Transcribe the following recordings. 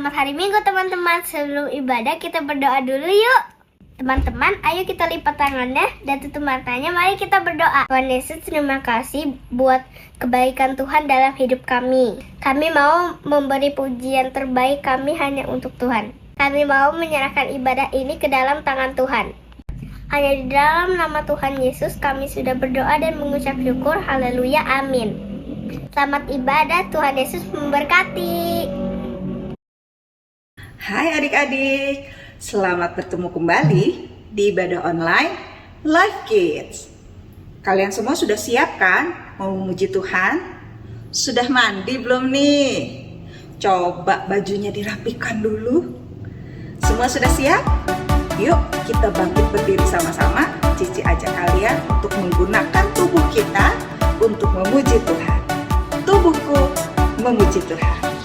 Selamat hari Minggu teman-teman. Sebelum ibadah kita berdoa dulu yuk. Teman-teman, ayo kita lipat tangannya dan tutup matanya. Mari kita berdoa. Tuhan Yesus, terima kasih buat kebaikan Tuhan dalam hidup kami. Kami mau memberi pujian terbaik kami hanya untuk Tuhan. Kami mau menyerahkan ibadah ini ke dalam tangan Tuhan. Hanya di dalam nama Tuhan Yesus kami sudah berdoa dan mengucap syukur. Haleluya, amin. Selamat ibadah, Tuhan Yesus memberkati. Hai adik-adik, selamat bertemu kembali di ibadah online Life Kids. Kalian semua sudah siap kan mau memuji Tuhan? Sudah mandi belum nih? Coba bajunya dirapikan dulu. Semua sudah siap? Yuk kita bangkit berdiri sama-sama. Cici ajak kalian untuk menggunakan tubuh kita untuk memuji Tuhan. Tubuhku memuji Tuhan.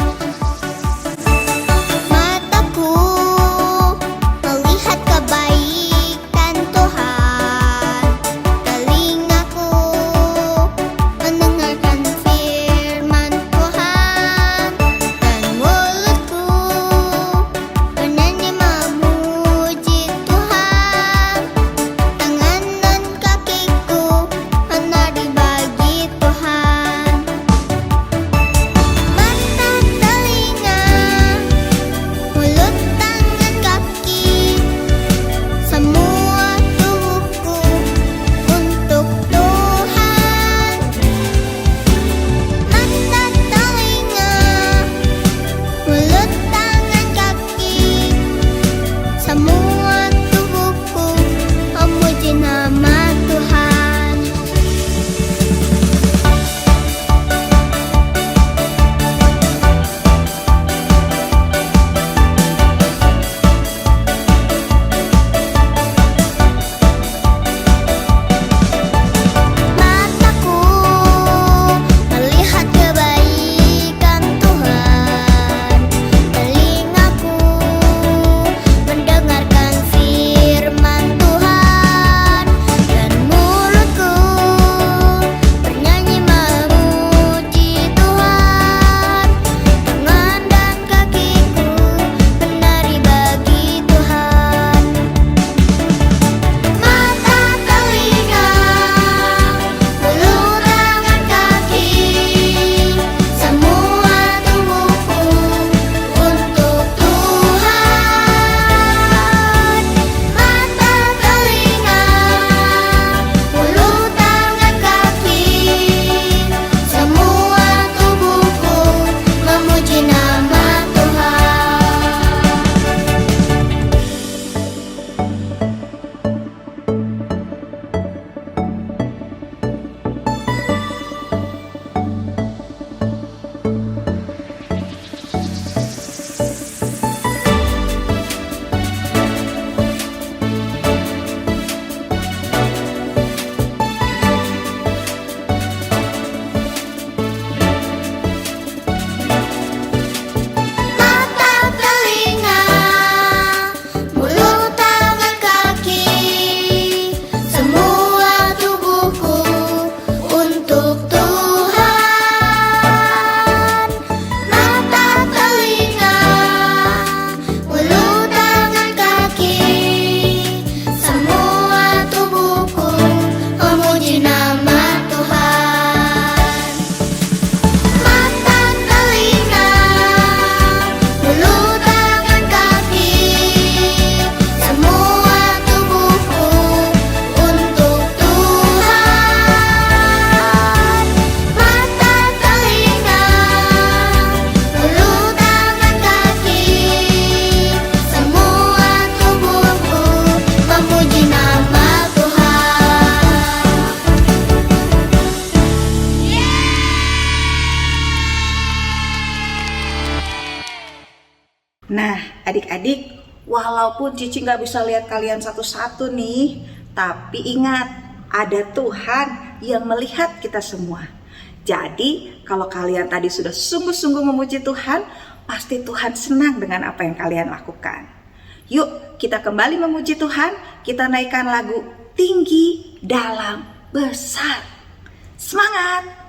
Nah, adik-adik, walaupun Cici nggak bisa lihat kalian satu-satu nih, tapi ingat, ada Tuhan yang melihat kita semua. Jadi, kalau kalian tadi sudah sungguh-sungguh memuji Tuhan, pasti Tuhan senang dengan apa yang kalian lakukan. Yuk, kita kembali memuji Tuhan, kita naikkan lagu Tinggi Dalam Besar. Semangat!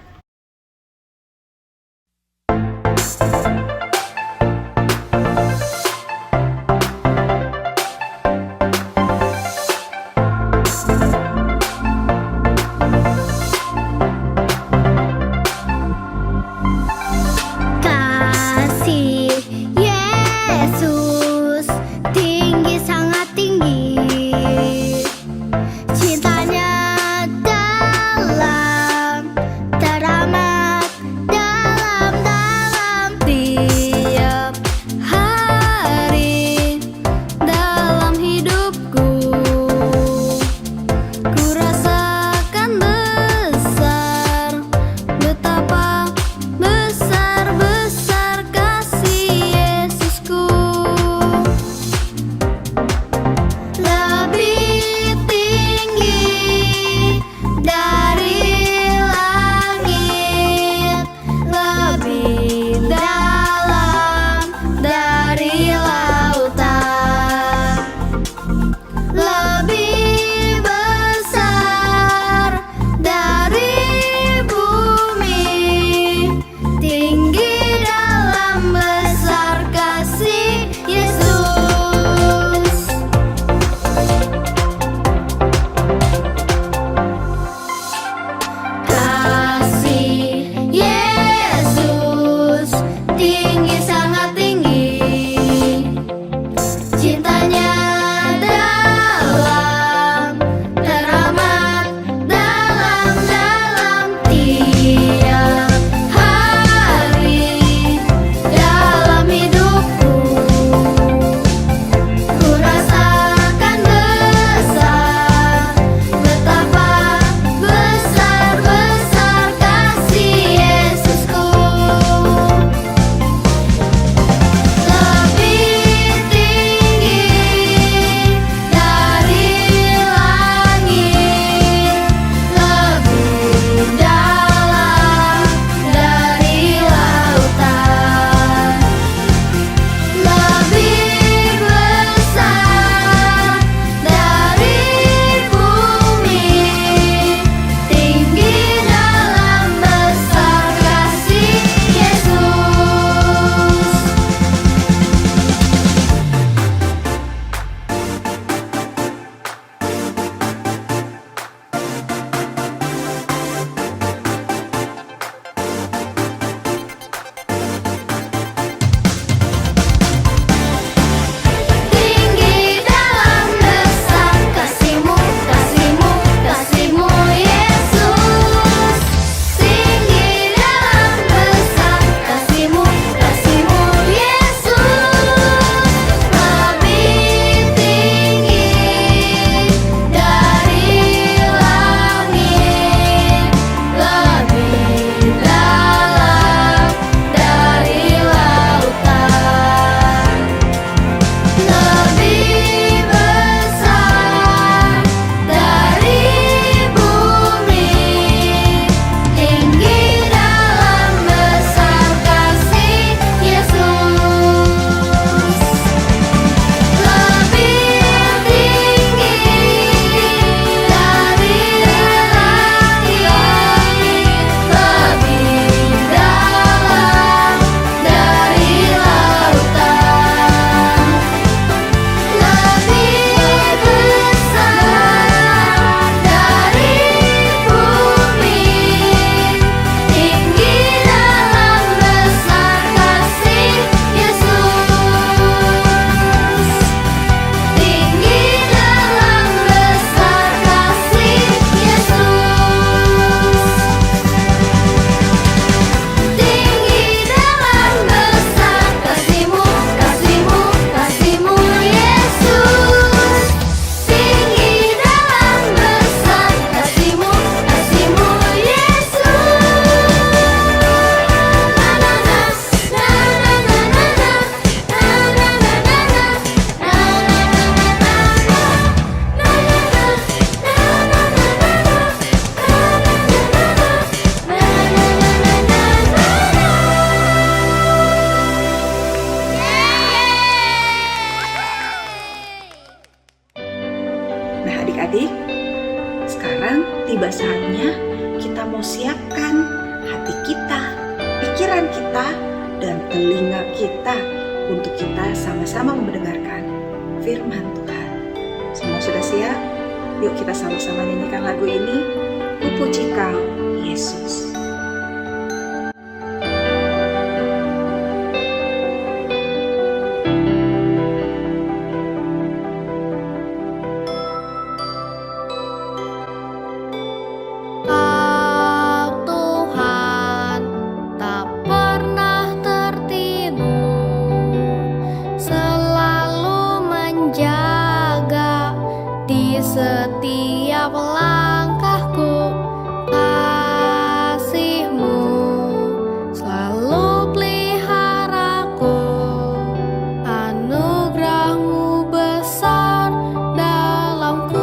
tiba saatnya kita mau siapkan hati kita, pikiran kita, dan telinga kita untuk kita sama-sama mendengarkan firman Tuhan. Semua sudah siap? Yuk kita sama-sama nyanyikan lagu ini. Ku puji Kau, Yesus. Setiap langkahku, kasih-Mu selalu peliharaku. Anugerah-Mu besar dalamku.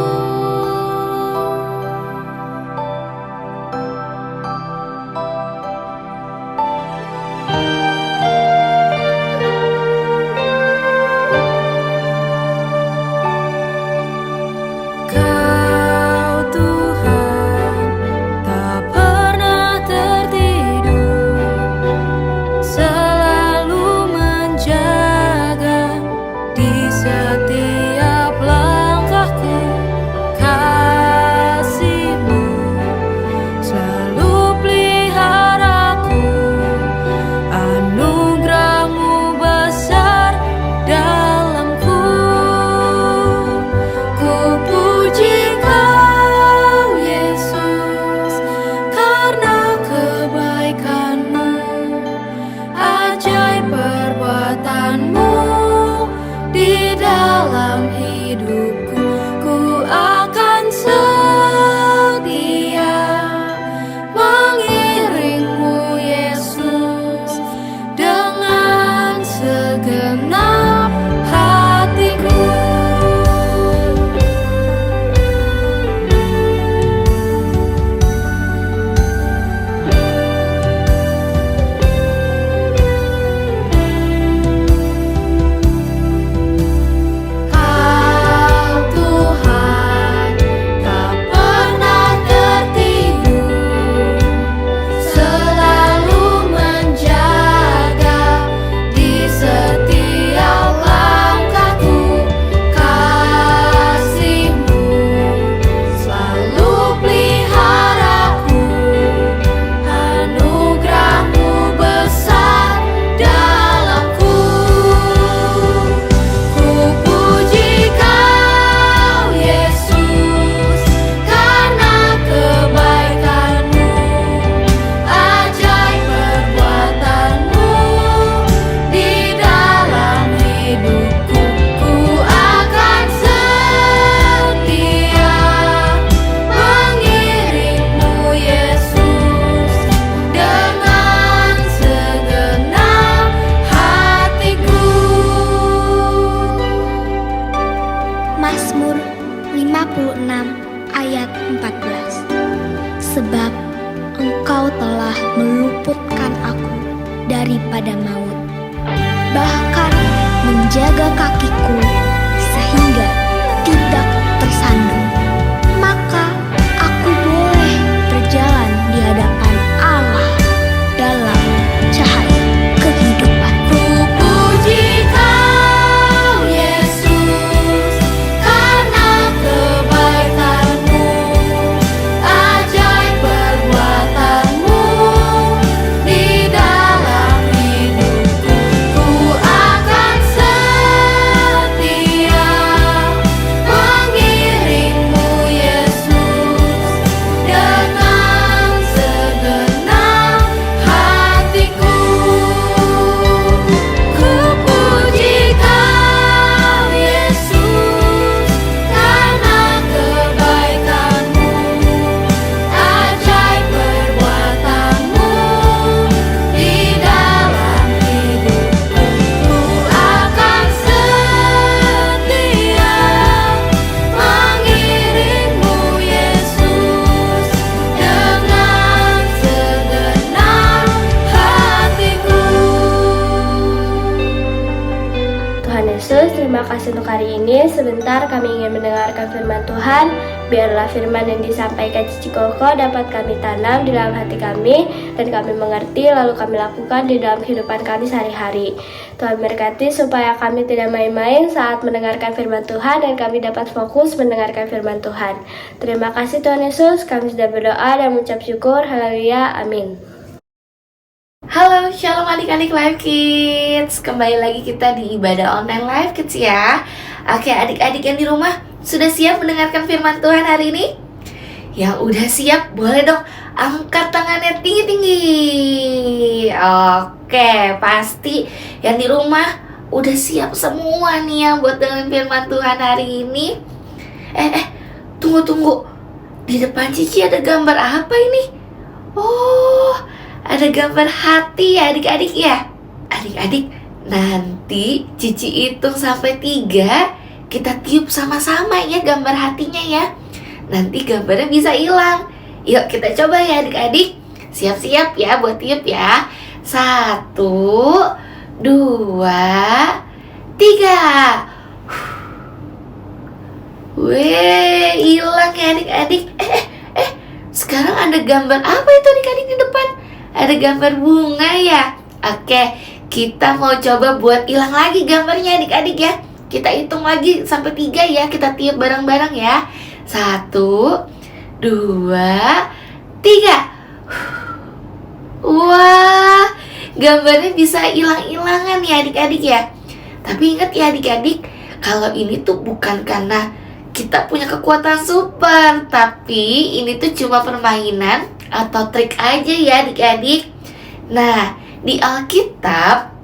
Mazmur 56 ayat 14. Sebab Engkau telah meluputkan aku daripada maut, bahkan menjaga kakiku sehingga tidak tersandung. Maka aku boleh berjalan di hadapan Allah dalam cahaya kehidupan. Ku puji Kau, Yesus, karena kebaikan-Mu, ajaib perbuatan-Mu di dalam hidupku. Ku akan setia mengiring-Mu, Yesus, dengan segenap hatiku. Ku puji Kau, Yesus, karena kebaikan-Mu, ajaib perbuatan-Mu di dalam hidupku. Ku akan setia mengiring-Mu, Yesus, dengan segenap hatiku. Tuhan Yesus, terima kasih untuk hari ini. Sebentar kami ingin mendengarkan firman Tuhan. Biarlah firman yang disampaikan Cici Koko dapat kami tanam di dalam hati kami dan kami mengerti lalu kami lakukan di dalam kehidupan kami sehari-hari. Tuhan berkati supaya kami tidak main-main saat mendengarkan firman Tuhan dan kami dapat fokus mendengarkan firman Tuhan. Terima kasih Tuhan Yesus, kami sudah berdoa dan mengucap syukur. Haleluya, amin. Halo, shalom adik-adik Live Kids. Kembali lagi kita di ibadah online Live Kids ya. Oke, adik-adik yang di rumah sudah siap mendengarkan firman Tuhan hari ini? Yang udah siap, boleh dong angkat tangannya tinggi-tinggi. Oke, pasti yang di rumah udah siap semua nih ya buat dengerin firman Tuhan hari ini. Tunggu. Di depan Cici ada gambar apa ini? Oh, ada gambar hati ya adik-adik ya. Adik-adik, nanti Cici hitung sampai 3, kita tiup sama-sama ya gambar hatinya ya. Nanti gambarnya bisa hilang. Yuk kita coba ya adik-adik. Siap-siap ya buat tiup ya. 1, 2, 3. Weh, hilang ya adik-adik. Sekarang ada gambar apa itu adik-adik di depan? Ada gambar bunga ya. Oke, kita mau coba buat hilang lagi gambarnya adik-adik ya. Kita hitung lagi sampai 3 ya. Kita tiup bareng-bareng ya. 1, 2, 3. Wah, gambarnya bisa hilang-hilangan ya adik-adik ya. Tapi ingat ya adik-adik, kalau ini tuh bukan karena kita punya kekuatan super, tapi ini tuh cuma permainan atau trik aja ya adik-adik. Nah, di Alkitab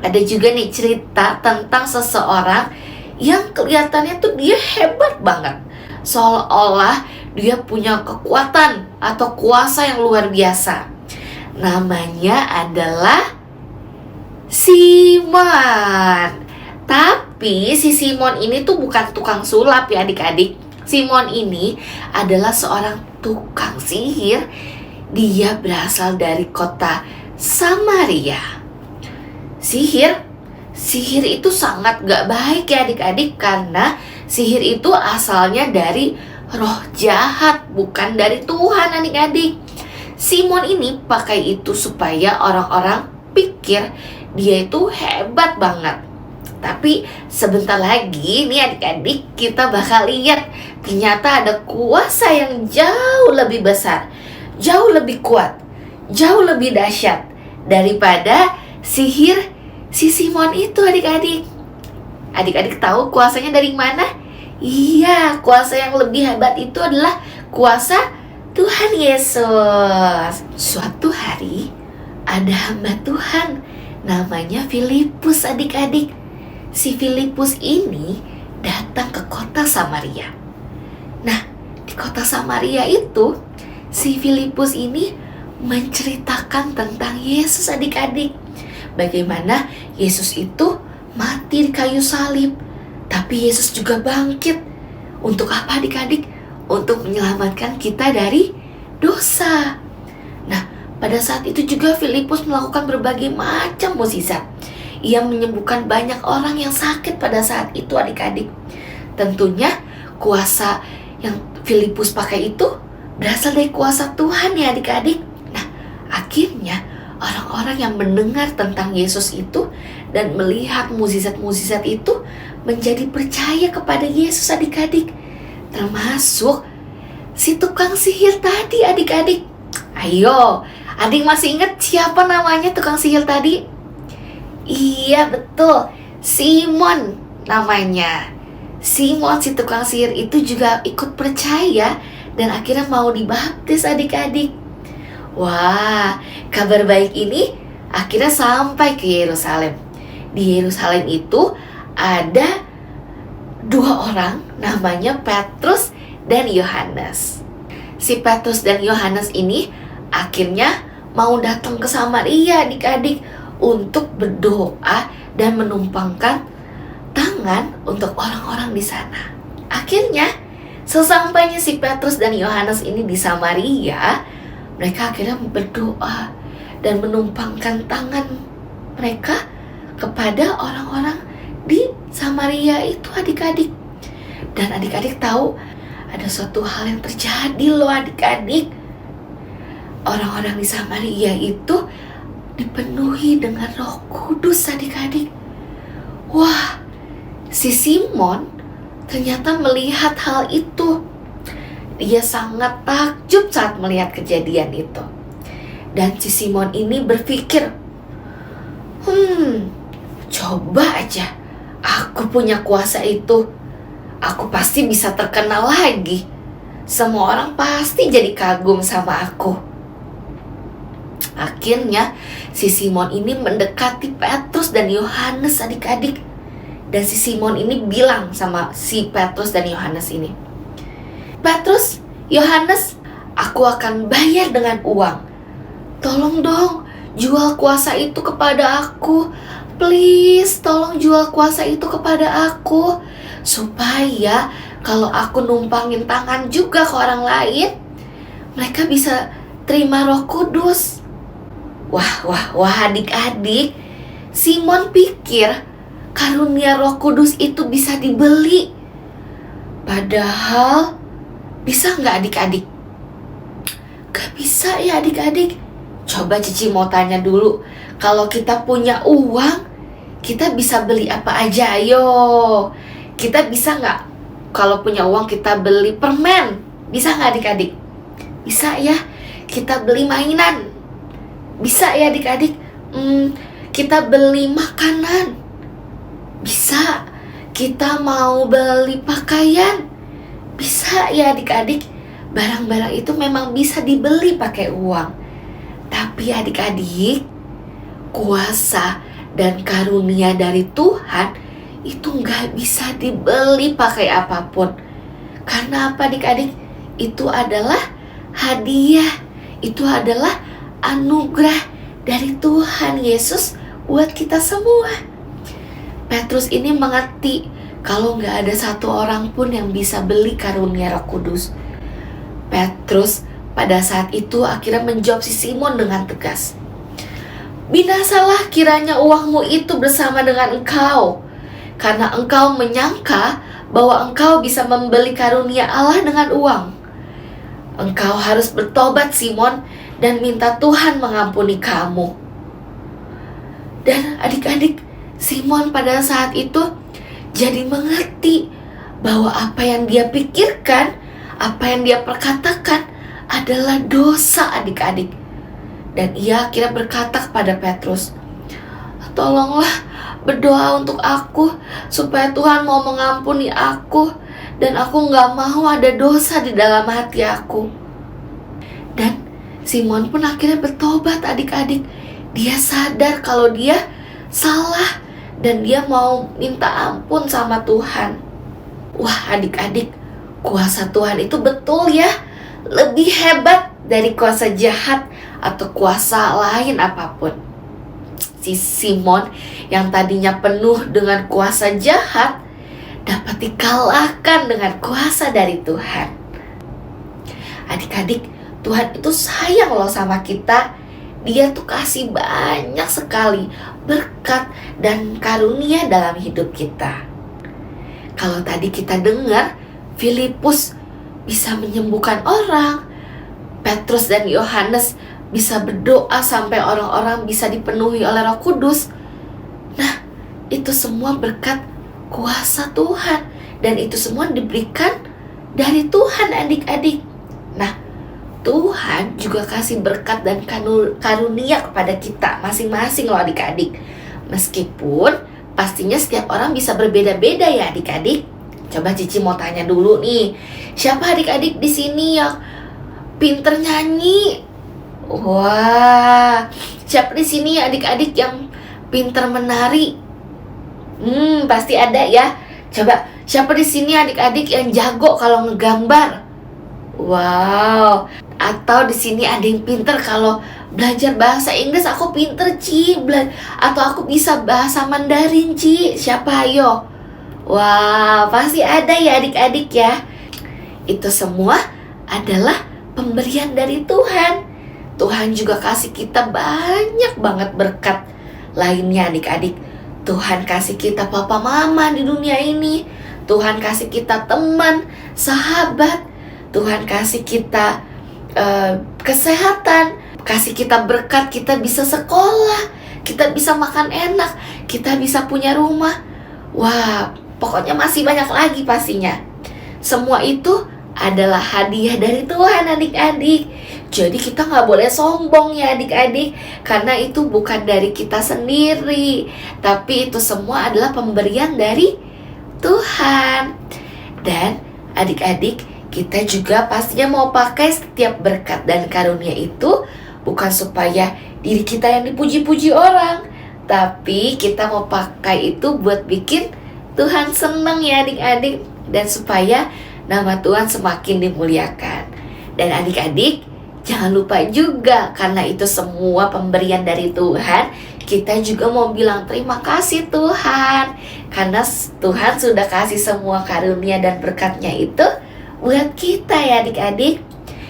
ada juga nih cerita tentang seseorang yang kelihatannya tuh dia hebat banget. Seolah-olah dia punya kekuatan atau kuasa yang luar biasa. Namanya adalah Simon. Tapi si Simon ini tuh bukan tukang sulap ya adik-adik. Simon ini adalah seorang tukang sihir. Dia berasal dari kota Samaria. Sihir itu sangat gak baik ya adik-adik, karena sihir itu asalnya dari roh jahat, bukan dari Tuhan adik-adik. Simon ini pakai itu supaya orang-orang pikir dia itu hebat banget. Tapi sebentar lagi nih adik-adik kita bakal lihat ternyata ada kuasa yang jauh lebih besar, jauh lebih kuat, jauh lebih dahsyat daripada sihir si Simon itu adik-adik. Adik-adik tahu kuasanya dari mana? Iya, kuasa yang lebih hebat itu adalah kuasa Tuhan Yesus. Suatu hari ada hamba Tuhan namanya Filipus adik-adik. Si Filipus ini datang ke kota Samaria. Nah, di kota Samaria itu si Filipus ini menceritakan tentang Yesus adik-adik. Bagaimana Yesus itu mati di kayu salib, tapi Yesus juga bangkit. Untuk apa adik-adik? Untuk menyelamatkan kita dari dosa. Nah, pada saat itu juga Filipus melakukan berbagai macam mukjizat. Ia menyembuhkan banyak orang yang sakit pada saat itu adik-adik. Tentunya kuasa yang Filipus pakai itu berasal dari kuasa Tuhan ya adik-adik. Nah, akhirnya orang-orang yang mendengar tentang Yesus itu dan melihat mukjizat-mukjizat itu menjadi percaya kepada Yesus adik-adik. Termasuk si tukang sihir tadi adik-adik. Ayo, adik masih ingat siapa namanya tukang sihir tadi? Iya betul, Simon namanya. Simon si tukang sihir itu juga ikut percaya dan akhirnya mau dibaptis adik-adik. Wah, kabar baik ini akhirnya sampai ke Yerusalem. Di Yerusalem itu ada 2 orang namanya Petrus dan Yohanes. Si Petrus dan Yohanes ini akhirnya mau datang ke Samaria adik-adik untuk berdoa dan menumpangkan tangan untuk orang-orang di sana. Akhirnya sesampainya si Petrus dan Yohanes ini di Samaria, mereka akhirnya berdoa dan menumpangkan tangan mereka kepada orang-orang di Samaria itu adik-adik. Dan adik-adik tahu ada suatu hal yang terjadi loh adik-adik. Orang-orang di Samaria itu dipenuhi dengan Roh Kudus adik-adik. Wah, si Simon ternyata melihat hal itu. Dia sangat takjub saat melihat kejadian itu. Dan si Simon ini berpikir, coba aja aku punya kuasa itu, aku pasti bisa terkenal lagi. Semua orang pasti jadi kagum sama aku. Akhirnya si Simon ini mendekati Petrus dan Yohanes adik-adik. Dan si Simon ini bilang sama si Petrus dan Yohanes ini, Petrus, Yohanes, aku akan bayar dengan uang. Tolong dong, jual kuasa itu kepada aku. Please, tolong jual kuasa itu kepada aku. Supaya kalau aku numpangin tangan juga ke orang lain, mereka bisa terima Roh Kudus. Wah adik-adik. Simon pikir karunia Roh Kudus itu bisa dibeli. Padahal bisa nggak adik-adik? Gak bisa ya adik-adik. Coba Cici mau tanya dulu, kalau kita punya uang, kita bisa beli apa aja? Ayo, kita bisa nggak? Kalau punya uang kita beli permen, bisa nggak adik-adik? Bisa ya. Kita beli mainan, bisa ya adik-adik? Kita beli makanan, bisa. Kita mau beli pakaian, bisa ya adik-adik. Barang-barang itu memang bisa dibeli pakai uang. Tapi adik-adik, kuasa dan karunia dari Tuhan itu nggak bisa dibeli pakai apapun. Karena apa adik-adik? Itu adalah hadiah. Itu adalah anugerah dari Tuhan Yesus buat kita semua. Petrus ini mengerti kalau nggak ada satu orang pun yang bisa beli karunia Roh Kudus. Petrus pada saat itu akhirnya menjawab si Simon dengan tegas. Binasalah kiranya uangmu itu bersama dengan engkau, karena engkau menyangka bahwa engkau bisa membeli karunia Allah dengan uang. Engkau harus bertobat Simon dan minta Tuhan mengampuni kamu. Dan adik-adik, Simon pada saat itu jadi mengerti bahwa apa yang dia pikirkan, apa yang dia perkatakan adalah dosa adik-adik. Dan ia akhirnya berkata kepada Petrus, tolonglah berdoa untuk aku supaya Tuhan mau mengampuni aku, dan aku gak mau ada dosa di dalam hati aku. Dan Simon pun akhirnya bertobat adik-adik. Dia sadar kalau dia salah dan dia mau minta ampun sama Tuhan. Wah adik-adik, kuasa Tuhan itu betul ya, lebih hebat dari kuasa jahat atau kuasa lain apapun. Si Simon yang tadinya penuh dengan kuasa jahat dapat dikalahkan dengan kuasa dari Tuhan. Adik-adik, Tuhan itu sayang loh sama kita. Dia tuh kasih banyak sekali berkat dan karunia dalam hidup kita. Kalau tadi kita dengar Filipus bisa menyembuhkan orang, Petrus dan Yohanes bisa berdoa sampai orang-orang bisa dipenuhi oleh Roh Kudus. Nah, itu semua berkat kuasa Tuhan, dan itu semua diberikan dari Tuhan adik-adik. Nah, Tuhan juga kasih berkat dan karunia kepada kita masing-masing loh adik-adik. Meskipun pastinya setiap orang bisa berbeda-beda ya adik-adik. Coba Cici mau tanya dulu nih, siapa adik-adik di sini yang pinter nyanyi? Wah, siapa di sini adik-adik yang pinter menari? Pasti ada ya. Coba siapa di sini adik-adik yang jago kalau ngegambar? Wow. Atau di sini ada yang pinter kalau belajar bahasa Inggris, aku pinter Ci. Atau aku bisa bahasa Mandarin Ci. Siapa ayo? Wah, pasti ada ya adik-adik ya. Itu semua adalah pemberian dari Tuhan. Tuhan juga kasih kita banyak banget berkat lainnya adik-adik. Tuhan kasih kita papa mama di dunia ini. Tuhan kasih kita teman, sahabat. Tuhan kasih kita kesehatan, kasih kita berkat, kita bisa sekolah, kita bisa makan enak, kita bisa punya rumah. Wah, pokoknya masih banyak lagi pastinya. Semua itu adalah hadiah dari Tuhan, adik-adik. Jadi kita nggak boleh sombong ya adik-adik, karena itu bukan dari kita sendiri, tapi itu semua adalah pemberian dari Tuhan. Dan adik-adik, kita juga pastinya mau pakai setiap berkat dan karunia itu bukan supaya diri kita yang dipuji-puji orang, tapi kita mau pakai itu buat bikin Tuhan senang ya adik-adik, dan supaya nama Tuhan semakin dimuliakan. Dan adik-adik, jangan lupa juga, karena itu semua pemberian dari Tuhan, kita juga mau bilang terima kasih Tuhan, karena Tuhan sudah kasih semua karunia dan berkatnya itu buat kita ya adik-adik.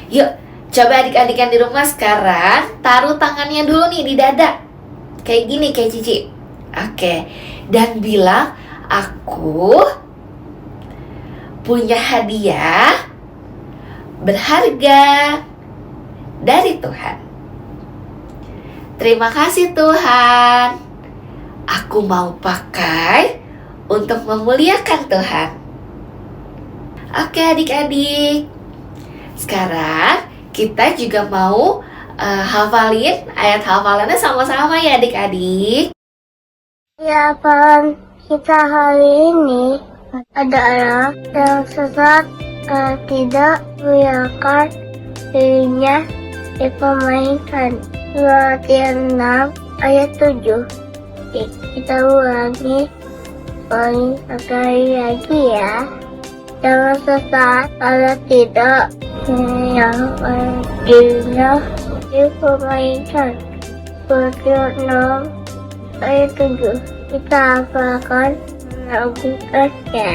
Yuk, coba adik-adik yang di rumah sekarang taruh tangannya dulu nih di dada, kayak gini, kayak Cici. Oke, dan bilang, aku punya hadiah berharga dari Tuhan. Terima kasih Tuhan, aku mau pakai untuk memuliakan Tuhan. Oke adik-adik, sekarang kita juga mau hafalin ayat hafalannya sama-sama ya adik-adik. Ya, Pan, kita hari ini adalah yang sesat tidak menyiarkan dirinya dipermainkan. Latihan 6 ayat 7. Kita ulangi sekali lagi ya. Jangan sesat kalau tidak menyiarkan dirinya dipermainkan. Latihan 6 ayat 7. Kita hafalkan melakukannya.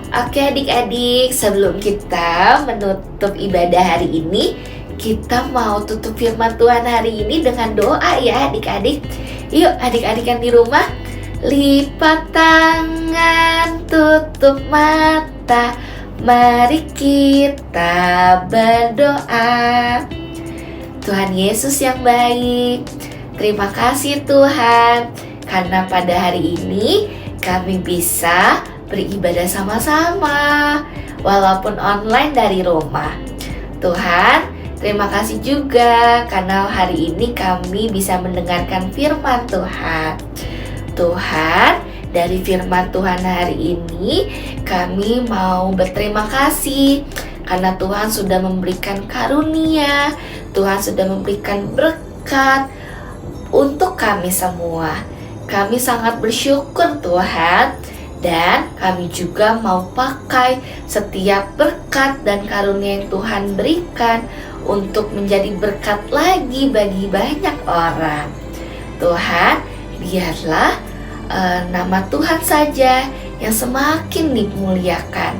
Oke adik-adik, sebelum kita menutup ibadah hari ini, kita mau tutup firman Tuhan hari ini dengan doa ya adik-adik. Yuk adik-adik yang di rumah, lipat tangan, tutup mata, mari kita berdoa. Tuhan Yesus yang baik, terima kasih Tuhan, karena pada hari ini kami bisa beribadah sama-sama walaupun online dari rumah. Tuhan, terima kasih juga karena hari ini kami bisa mendengarkan firman Tuhan. Tuhan, dari firman Tuhan hari ini kami mau berterima kasih karena Tuhan sudah memberikan karunia, Tuhan sudah memberikan berkat untuk kami semua. Kami sangat bersyukur Tuhan, dan kami juga mau pakai setiap berkat dan karunia yang Tuhan berikan untuk menjadi berkat lagi bagi banyak orang. Tuhan, biarlah nama Tuhan saja yang semakin dimuliakan.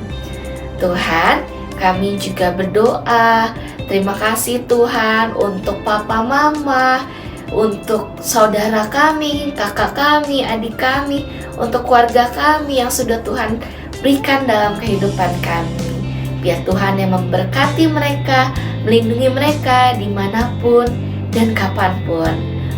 Tuhan, kami juga berdoa, terima kasih Tuhan untuk papa mama, untuk saudara kami, kakak kami, adik kami, untuk keluarga kami yang sudah Tuhan berikan dalam kehidupan kami. Biar Tuhan yang memberkati mereka, melindungi mereka dimanapun dan kapanpun.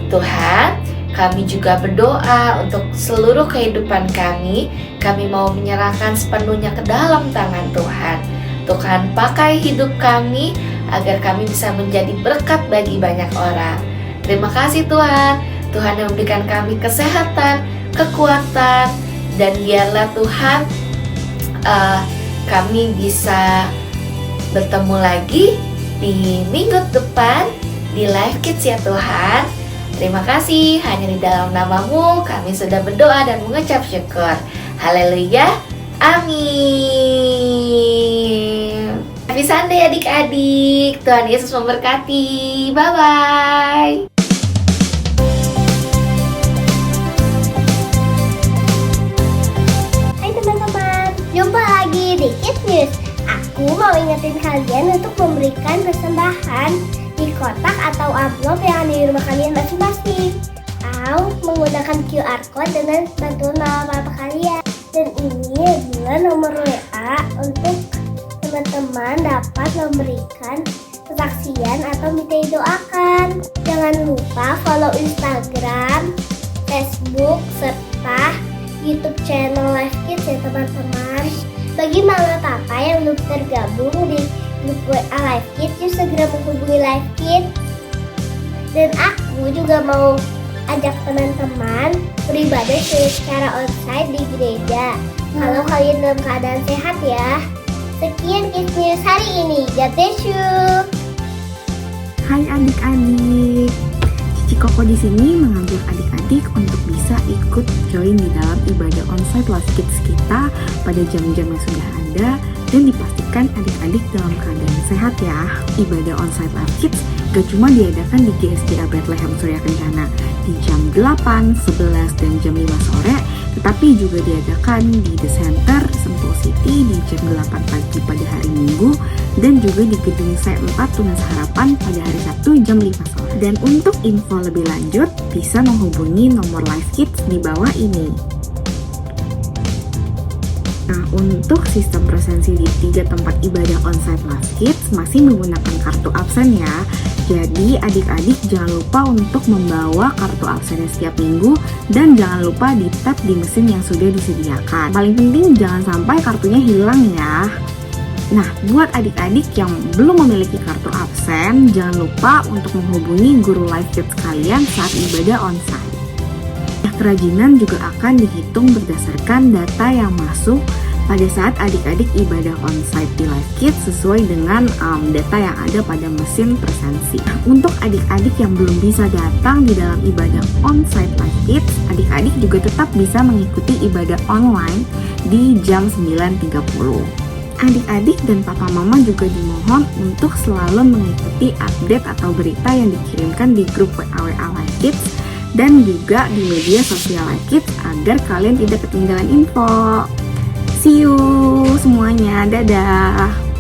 Tuhan, kami juga berdoa untuk seluruh kehidupan kami. Kami mau menyerahkan sepenuhnya ke dalam tangan Tuhan. Tuhan, pakai hidup kami agar kami bisa menjadi berkat bagi banyak orang. Terima kasih Tuhan, Tuhan yang memberikan kami kesehatan, kekuatan, dan biarlah Tuhan kami bisa bertemu lagi di minggu depan di Life Kids ya Tuhan. Terima kasih, hanya di dalam nama-Mu kami sudah berdoa dan mengucap syukur. Haleluya, amin. Happy Sunday adik-adik, Tuhan Yesus memberkati, bye-bye. Jumpa lagi di Kids News. Aku mau ingetin kalian untuk memberikan persembahan di kotak atau amplop yang ada di rumah kalian masing-masing. Atau menggunakan QR Code dengan bantuan mama papa kalian. Dan ini adalah nomor WA untuk teman-teman dapat memberikan kesaksian atau minta didoakan. Jangan lupa follow Instagram, Facebook, serta YouTube channel Life Kids ya teman-teman. Bagi mama papa yang belum tergabung di grup WA Life Kids, yuk segera menghubungi Life Kids. Dan aku juga mau ajak teman-teman beribadah secara onsite di gereja. Kalau kalian dalam keadaan sehat ya. Sekian Kids News hari ini. God bless you. Hai adik-adik, Cici Koko di sini mengajak adik-adik untuk bisa ikut join di dalam ibadah onsite Life Kids kita pada jam-jam yang sudah ada, dan dipastikan adik-adik dalam keadaan sehat ya. Ibadah onsite Life Kids gak cuma diadakan di GSDA Bethlehem Surya Kencana di jam 8, 11, dan jam 5 sore, tetapi juga diadakan di The Center, Sentul City di jam 8 pagi pada hari Minggu, dan juga di gedung C4 Tunas Harapan pada hari Sabtu jam 5 sore. Dan untuk info lebih lanjut, bisa menghubungi nomor Life Kids di bawah ini. Nah, untuk sistem presensi di 3 tempat ibadah onsite Life Kids masih menggunakan kartu absen ya. Jadi adik-adik jangan lupa untuk membawa kartu absennya setiap minggu, dan jangan lupa di tap di mesin yang sudah disediakan. Paling penting jangan sampai kartunya hilang ya. Nah, buat adik-adik yang belum memiliki kartu absen, jangan lupa untuk menghubungi guru Life Kids kalian saat ibadah onsite. Nah, kerajinan juga akan dihitung berdasarkan data yang masuk pada saat adik-adik ibadah onsite di Life Kids sesuai dengan data yang ada pada mesin presensi. Nah, untuk adik-adik yang belum bisa datang di dalam ibadah onsite Life Kids, adik-adik juga tetap bisa mengikuti ibadah online di jam 9.30. Adik-adik dan papa mama juga dimohon untuk selalu mengikuti update atau berita yang dikirimkan di grup WA Life Kids dan juga di media sosial Life Kids agar kalian tidak ketinggalan info. See you semuanya, dadah!